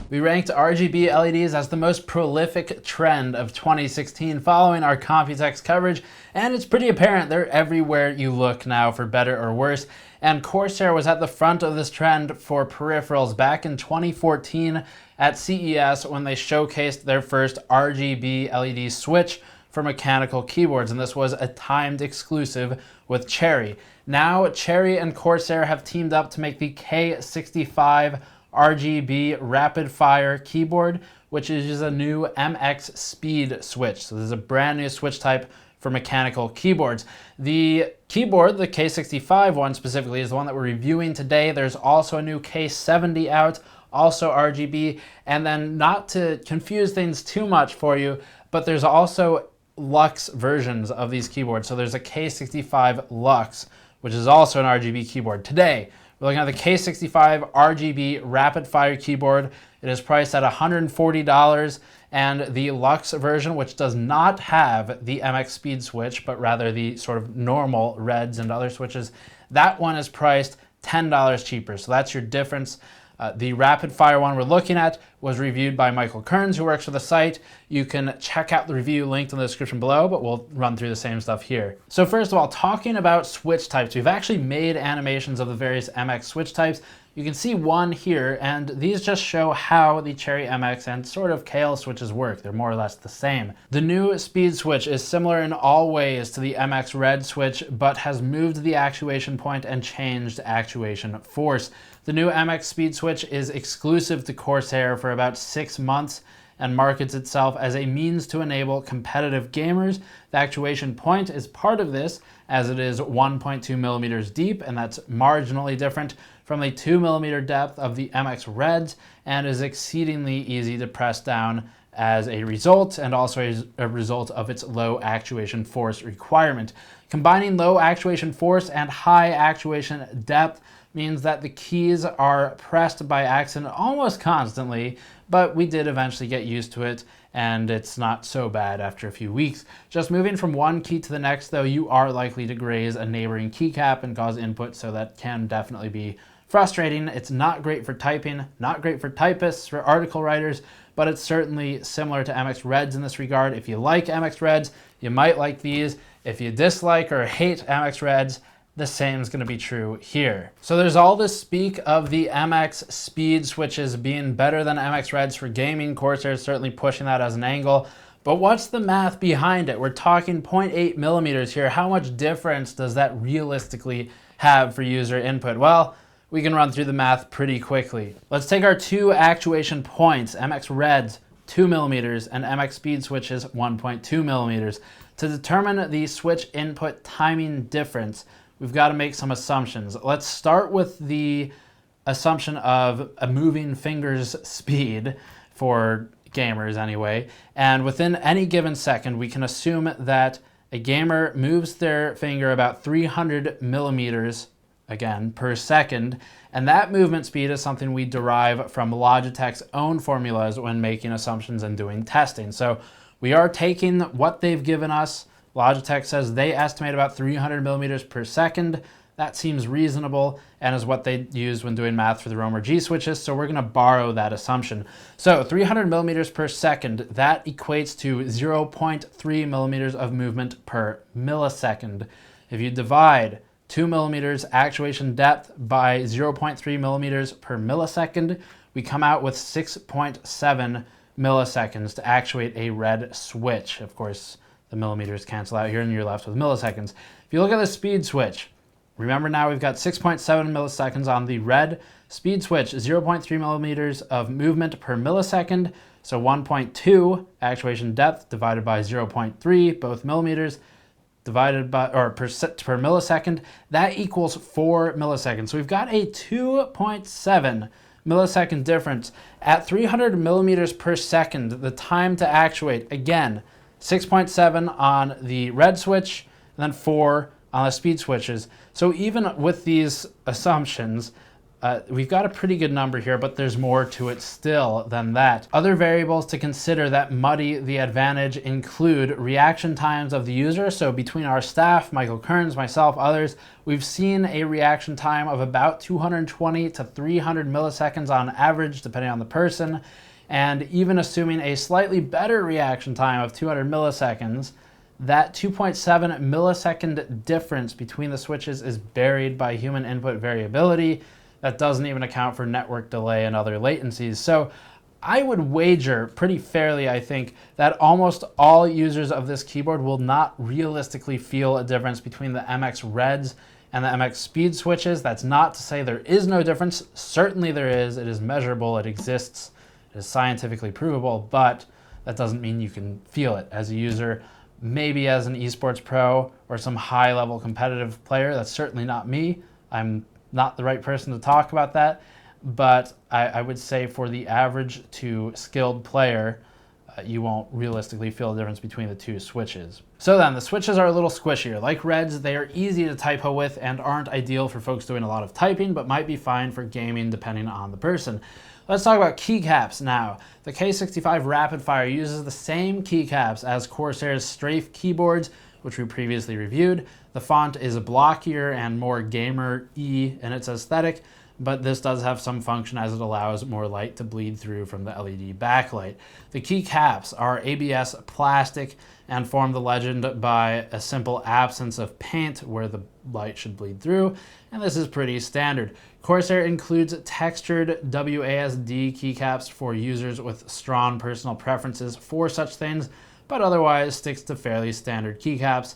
We ranked RGB LEDs as the most prolific trend of 2016 following our Computex coverage, and it's pretty apparent they're everywhere you look now, for better or worse. And Corsair was at the front of this trend for peripherals back in 2014 at CES when they showcased their first RGB LED switch for mechanical keyboards, and this was a timed exclusive with Cherry. Now, Cherry and Corsair have teamed up to make the K65 RGB Rapidfire keyboard, which is a new MX speed switch. So this is a brand new switch type for mechanical keyboards. The keyboard, the K65 one specifically, is the one that we're reviewing today. There's also a new K70 out, also RGB, and then not to confuse things too much for you, but there's also Lux versions of these keyboards. So there's a K65 Lux, which is also an RGB keyboard. Today, we're looking at the K65 RGB Rapidfire keyboard. It is priced at $140, and the Lux version, which does not have the MX speed switch, but rather the sort of normal reds and other switches, that one is priced $10 cheaper. So that's your difference. The Rapidfire one we're looking at was reviewed by Michael Kearns, who works for the site. You can check out the review linked in the description below, but we'll run through the same stuff here. So first of all, talking about switch types, we've actually made animations of the various MX switch types. You can see one here, and these just show how the Cherry MX and sort of KL switches work. They're more or less the same. The new speed switch is similar in all ways to the MX red switch, but has moved the actuation point and changed actuation force. The new MX speed switch is exclusive to Corsair for about 6 months and markets itself as a means to enable competitive gamers. The actuation point is part of this, as it is 1.2 millimeters deep, and that's marginally different from the 2 millimeter depth of the MX Reds, and is exceedingly easy to press down as a result, and also a result of its low actuation force requirement. Combining low actuation force and high actuation depth means that the keys are pressed by accident almost constantly, but we did eventually get used to it, and it's not so bad after a few weeks. Just moving from one key to the next, though, you are likely to graze a neighboring keycap and cause input, so that can definitely be frustrating. It's not great for typing, not great for typists, for article writers, but it's certainly similar to MX Reds in this regard. If you like MX Reds, you might like these. If you dislike or hate MX Reds, the same is going to be true here. So there's all this speak of the MX speed switches being better than MX Reds for gaming. Corsair is certainly pushing that as an angle. But what's the math behind it? We're talking 0.8 millimeters here. How much difference does that realistically have for user input? Well, we can run through the math pretty quickly. Let's take our two actuation points, MX Reds 2 millimeters and MX speed switches 1.2 millimeters. To determine the switch input timing difference, we've got to make some assumptions. Let's start with the assumption of a moving finger's speed for gamers anyway. And within any given second, we can assume that a gamer moves their finger about 300 millimeters, again, per second. And that movement speed is something we derive from Logitech's own formulas when making assumptions and doing testing. So we are taking what they've given us. Logitech says they estimate about 300 millimeters per second. That seems reasonable and is what they use when doing math for the Romer G switches. So we're going to borrow that assumption. So 300 millimeters per second, that equates to 0.3 millimeters of movement per millisecond. If you divide 2 millimeters actuation depth by 0.3 millimeters per millisecond, we come out with 6.7 milliseconds to actuate a red switch. Of course, the millimeters cancel out here and you're left with milliseconds. If you look at the speed switch, remember now we've got 6.7 milliseconds on the red speed switch, 0.3 millimeters of movement per millisecond. So 1.2 actuation depth divided by 0.3, both millimeters, divided by, or per millisecond, that equals 4 milliseconds. So we've got a 2.7 millisecond difference. At 300 millimeters per second, the time to actuate, again, 6.7 on the red switch, and then 4 on the speed switches. So even with these assumptions, we've got a pretty good number here, but there's more to it still than that. Other variables to consider that muddy the advantage include reaction times of the user. So between our staff, Michael Kearns, myself, others, we've seen a reaction time of about 220 to 300 milliseconds on average, depending on the person. And even assuming a slightly better reaction time of 200 milliseconds, that 2.7 millisecond difference between the switches is buried by human input variability. That doesn't even account for network delay and other latencies. So I would wager pretty fairly, I think, that almost all users of this keyboard will not realistically feel a difference between the MX Reds and the MX Speed switches. That's not to say there is no difference. Certainly there is. It is measurable. It exists. It is scientifically provable, but that doesn't mean you can feel it as a user. Maybe as an esports pro or some high-level competitive player. That's certainly not me. I'm not the right person to talk about that, but I would say for the average to skilled player, you won't realistically feel the difference between the two switches. So then, the switches are a little squishier. Like Reds, they are easy to typo with and aren't ideal for folks doing a lot of typing, but might be fine for gaming depending on the person. Let's talk about keycaps now. The K65 Rapidfire uses the same keycaps as Corsair's Strafe keyboards, which we previously reviewed. The font is blockier and more gamer-y in its aesthetic, but this does have some function as it allows more light to bleed through from the LED backlight. The keycaps are ABS plastic and form the legend by a simple absence of paint where the light should bleed through, and this is pretty standard. Corsair includes textured WASD keycaps for users with strong personal preferences for such things, but otherwise sticks to fairly standard keycaps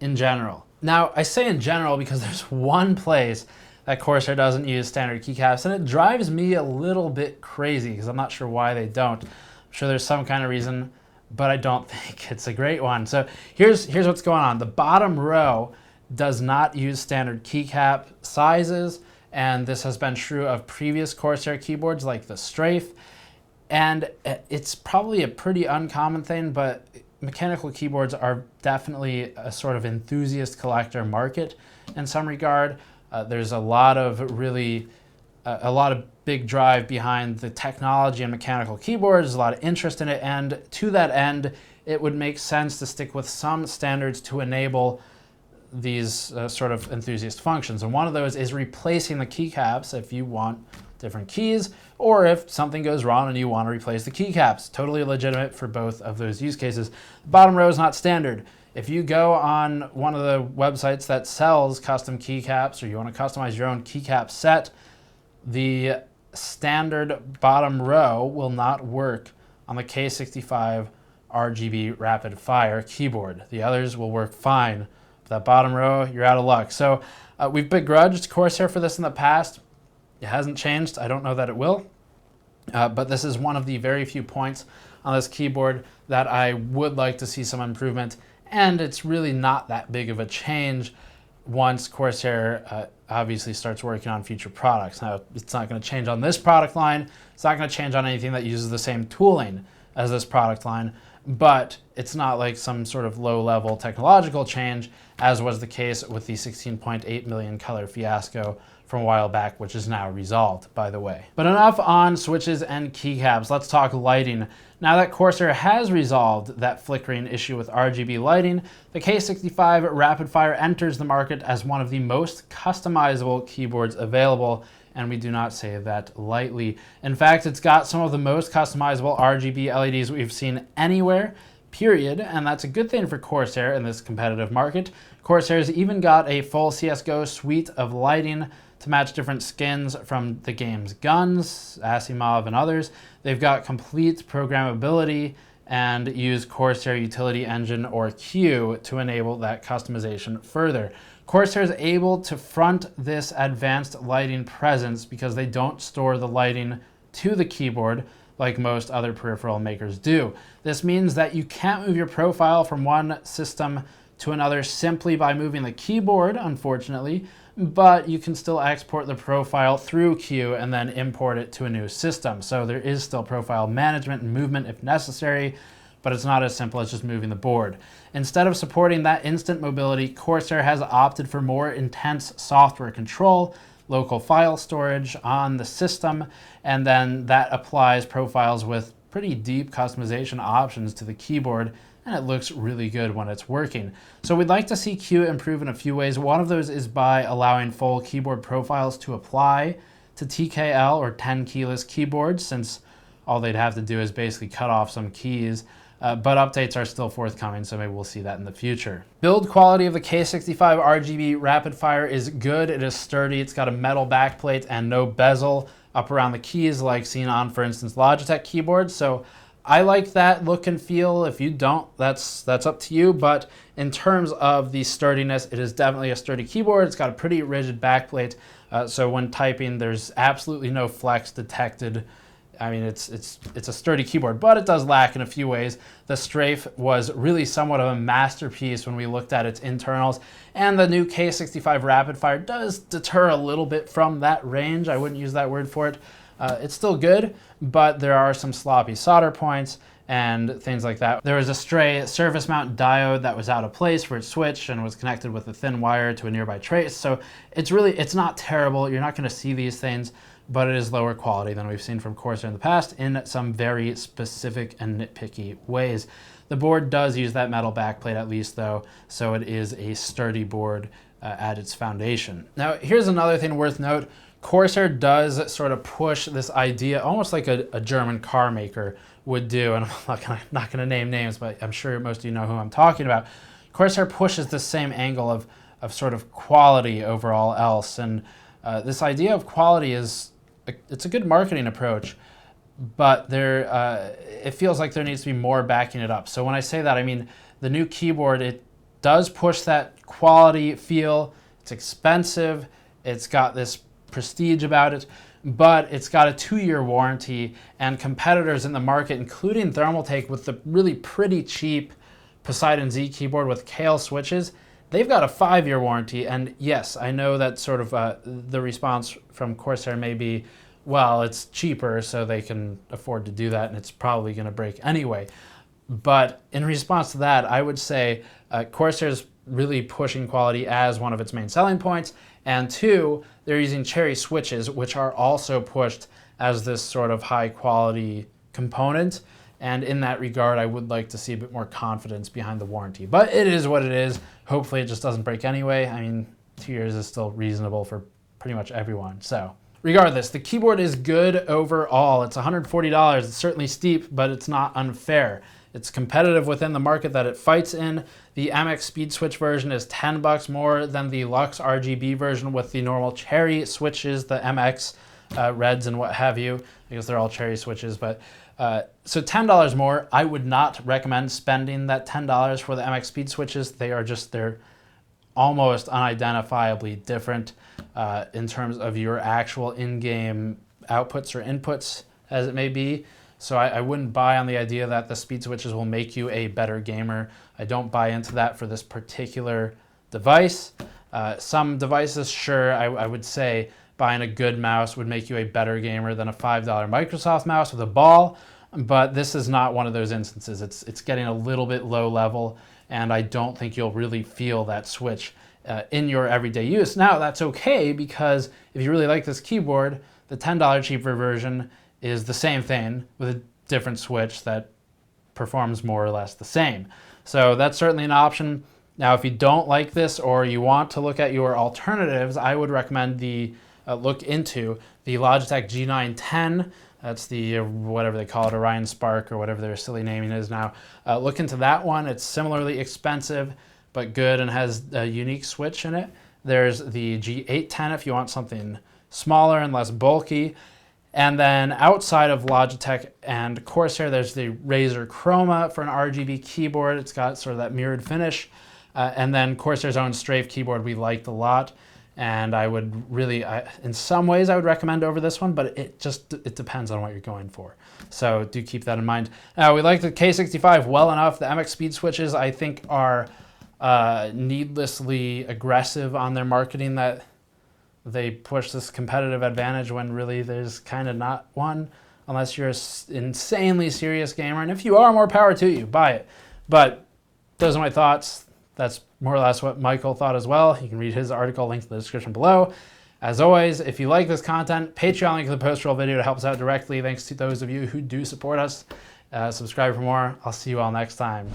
in general. Now, I say in general because there's one place that Corsair doesn't use standard keycaps, and it drives me a little bit crazy because I'm not sure why they don't. I'm sure there's some kind of reason, but I don't think it's a great one. So here's what's going on. The bottom row does not use standard keycap sizes, and this has been true of previous Corsair keyboards like the Strafe. And it's probably a pretty uncommon thing, but mechanical keyboards are definitely a sort of enthusiast collector market in some regard. There's a lot of big drive behind the technology and mechanical keyboards. There's a lot of interest in it, and to that end, it would make sense to stick with some standards to enable these sort of enthusiast functions. And one of those is replacing the keycaps if you want different keys, or if something goes wrong and you want to replace the keycaps. Totally legitimate for both of those use cases. The bottom row is not standard. If you go on one of the websites that sells custom keycaps, or you want to customize your own keycap set, the standard bottom row will not work on the K65 RGB Rapidfire keyboard. The others will work fine. But that bottom row, you're out of luck. So we've begrudged Corsair for this in the past. It hasn't changed. I don't know that it will. But this is one of the very few points on this keyboard that I would like to see some improvement. And it's really not that big of a change once Corsair obviously starts working on future products. Now, it's not going to change on this product line. It's not going to change on anything that uses the same tooling as this product line. But it's not like some sort of low-level technological change, as was the case with the 16.8 million color fiasco from a while back, which is now resolved, by the way. But enough on switches and keycaps. Let's talk lighting. Now that Corsair has resolved that flickering issue with RGB lighting, the K65 Rapidfire enters the market as one of the most customizable keyboards available, and we do not say that lightly. In fact, it's got some of the most customizable RGB LEDs we've seen anywhere, period, and that's a good thing for Corsair in this competitive market. Corsair's even got a full CSGO suite of lighting to match different skins from the game's guns, Asimov and others. They've got complete programmability and use Corsair Utility Engine or Q to enable that customization further. Corsair is able to front this advanced lighting presence because they don't store the lighting to the keyboard like most other peripheral makers do. This means that you can't move your profile from one system to another simply by moving the keyboard, unfortunately, but you can still export the profile through Q and then import it to a new system. So there is still profile management and movement if necessary, but it's not as simple as just moving the board. Instead of supporting that instant mobility, Corsair has opted for more intense software control. local file storage on the system, and then that applies profiles with pretty deep customization options to the keyboard, and it looks really good when it's working. So we'd like to see Q improve in a few ways. One of those is by allowing full keyboard profiles to apply to TKL or 10 keyless keyboards, since all they'd have to do is basically cut off some keys. But updates are still forthcoming, so maybe we'll see that in the future. Build quality of the K65 RGB Rapidfire is good. It is sturdy. It's got a metal backplate and no bezel up around the keys like seen on, for instance, Logitech keyboards. So I like that look and feel. If you don't, that's up to you. But in terms of the sturdiness, it is definitely a sturdy keyboard. It's got a pretty rigid backplate. So when typing, there's absolutely no flex detected. I mean, it's a sturdy keyboard, but it does lack in a few ways. The strafe was really somewhat of a masterpiece when we looked at its internals, and the new K65 Rapidfire does deter a little bit from that range. I wouldn't use that word for it. It's still good, but there are some sloppy solder points and things like that. There was a stray surface mount diode that was out of place for its switch and was connected with a thin wire to a nearby trace. So it's not terrible. You're not going to see these things, but it is lower quality than we've seen from Corsair in the past in some very specific and nitpicky ways. The board does use that metal backplate at least though, so it is a sturdy board at its foundation. Now here's another thing worth note. Corsair does sort of push this idea almost like a German car maker would do, and I'm not gonna name names, but I'm sure most of you know who I'm talking about. Corsair pushes the same angle of sort of quality over all else, and this idea of quality it's a good marketing approach, but it feels like there needs to be more backing it up. So when I say that, I mean the new keyboard, it does push that quality feel. It's expensive, it's got this prestige about it, but it's got a 2-year warranty, and competitors in the market, including Thermaltake with the really pretty cheap Poseidon Z keyboard with Kale switches, they've got a 5-year warranty. And yes, I know that sort of the response from Corsair may be, well, it's cheaper, so they can afford to do that, and it's probably going to break anyway. But in response to that, I would say Corsair's really pushing quality as one of its main selling points, and 2, they're using cherry switches, which are also pushed as this sort of high quality component. And in that regard, I would like to see a bit more confidence behind the warranty. But it is what it is. Hopefully it just doesn't break anyway. I mean, 2 years is still reasonable for pretty much everyone. So regardless, the keyboard is good overall. It's $140. It's certainly steep, but it's not unfair. It's competitive within the market that it fights in. The MX Speed Switch version is $10 more than the Lux RGB version with the normal cherry switches, the MX Reds and what have you. I guess they're all cherry switches, but so $10 more. I would not recommend spending that $10 for the MX Speed Switches. They're almost unidentifiably different in terms of your actual in-game outputs or inputs, as it may be. So I wouldn't buy on the idea that the speed switches will make you a better gamer. I don't buy into that for this particular device. Some devices, sure, I would say buying a good mouse would make you a better gamer than a $5 Microsoft mouse with a ball, but this is not one of those instances. It's getting a little bit low level, and I don't think you'll really feel that switch in your everyday use. Now, that's okay, because if you really like this keyboard, the $10 cheaper version is the same thing with a different switch that performs more or less the same. So that's certainly an option. Now, if you don't like this or you want to look at your alternatives, I would recommend look into the Logitech G910. That's the, whatever they call it, Orion Spark or whatever their silly naming is now. Look into that one. It's similarly expensive, but good and has a unique switch in it. There's the G810 if you want something smaller and less bulky. And then outside of Logitech and Corsair, there's the Razer Chroma for an RGB keyboard. It's got sort of that mirrored finish. And then Corsair's own Strafe keyboard we liked a lot. And I would really, in some ways, I would recommend over this one, but it depends on what you're going for. So do keep that in mind. Now, we like the K65 well enough. The MX Speed Switches, I think, are needlessly aggressive on their marketing, that they push this competitive advantage when really there's kind of not one, unless you're an insanely serious gamer. And if you are, more power to you, buy it. But those are my thoughts. That's more or less what Michael thought as well. You can read his article, linked in the description below. As always, if you like this content, Patreon link in the post-roll video to help us out directly. Thanks to those of you who do support us. Subscribe for more. I'll see you all next time.